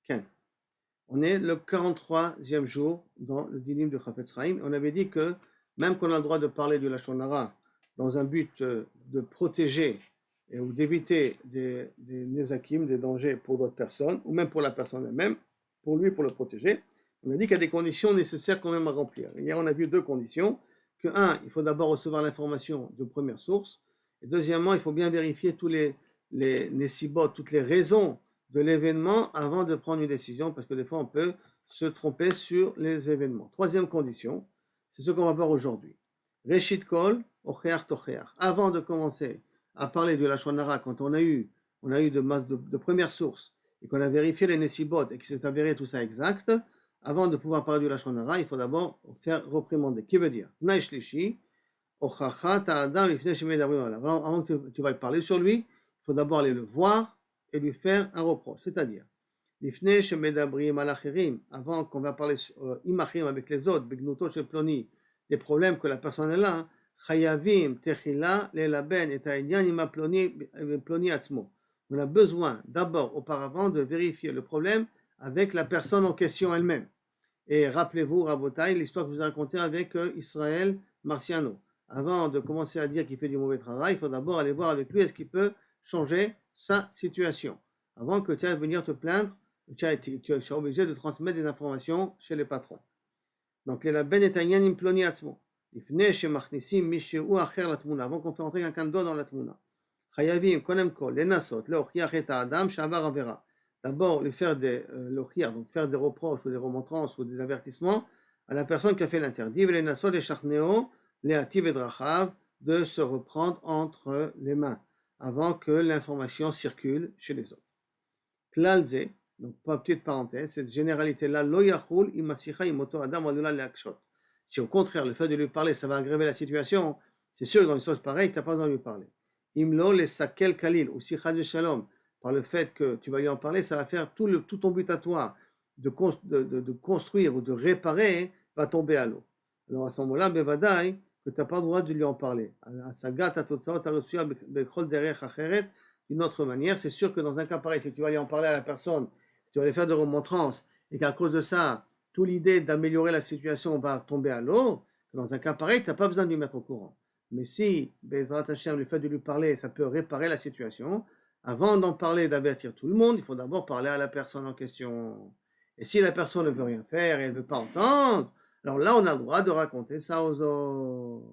Ken. On est le 43e jour dans le dinim de Chafetz Chaim. On avait dit que même qu'on a le droit de parler du Lachon Hara dans un but de protéger ou d'éviter des nezakim, des dangers pour d'autres personnes, ou même pour la personne elle-même, pour lui, pour le protéger, on a dit qu'il y a des conditions nécessaires quand même à remplir. Hier, on a vu deux conditions. Que un, il faut d'abord recevoir l'information de première source, et deuxièmement, il faut bien vérifier tous les nesibot, toutes les raisons de l'événement avant de prendre une décision, parce que des fois on peut se tromper sur les événements. Troisième condition, c'est ce qu'on va voir aujourd'hui. Reshit kol, ocheach tocheach. Avant de commencer à parler du Lachon Hara, quand on a eu de première source, et qu'on a vérifié les nesibot, et qu'il s'est avéré tout ça exact, avant de pouvoir parler du Lachon Hara, il faut d'abord faire reprimander. Qui veut dire Tnai shlishi, ochachat ha'adam lifnei shemedabrim alav. Avant que tu vas parler sur lui, il faut d'abord aller le voir et lui faire un reproche. C'est-à-dire, lifnei shemedabrim al acherim, avant qu'on va parler imachim avec les autres, begnutot shel ploni, des problèmes que la personne a là, chayavim techila lelaben et ha'inyan ima ploni atzmo. On a besoin d'abord, auparavant, de vérifier le problème avec la personne en question elle-même. Et rappelez-vous, Rabotai, l'histoire que je vous ai racontée avec Israël Marciano. Avant de commencer à dire qu'il fait du mauvais travail, il faut d'abord aller voir avec lui est-ce qu'il peut changer sa situation. Avant que tu ailles venir te plaindre, tu es obligé de transmettre des informations chez les patrons. Donc, les ben et anyan imploni atzmo. Ifne shemachnisim mishehu acher la tmuna. Avant qu'on fait entrer quelqu'un d'autre dans la tmuna. Chayavim, konem kol, lenasot, leochiach et adam, shavar avera. D'abord, lui faire donc faire des reproches ou des remontrances ou des avertissements à la personne qui a fait l'interdit, lenasot et shachneo, leativ et drachav, de se reprendre entre les mains avant que l'information circule chez les autres. Klalze, donc petite parenthèse, cette généralité-là, lo yachul imasicha imoto adam alula leakshot. Si au contraire, le fait de lui parler, ça va aggraver la situation, c'est sûr que dans une chose pareille, tu n'as pas besoin de lui parler. Imlo le sakel kalil, ou si chad shalom, par le fait que tu vas lui en parler, ça va faire tout ton but à toi de construire ou de réparer, va tomber à l'eau. Alors à ce moment-là, bevadaï, que tu n'as pas le droit de lui en parler. D'une autre manière, c'est sûr que dans un cas pareil, si tu vas aller en parler à la personne, tu vas aller faire de remontrances, et qu'à cause de ça, toute l'idée d'améliorer la situation va tomber à l'eau, dans un cas pareil, tu n'as pas besoin de lui mettre au courant. Mais si, Bezrat Hashem, le fait de lui parler, ça peut réparer la situation, avant d'en parler, d'avertir tout le monde, il faut d'abord parler à la personne en question. Et si la personne ne veut rien faire et elle ne veut pas entendre, alors là, on a le droit de raconter ça aux autres.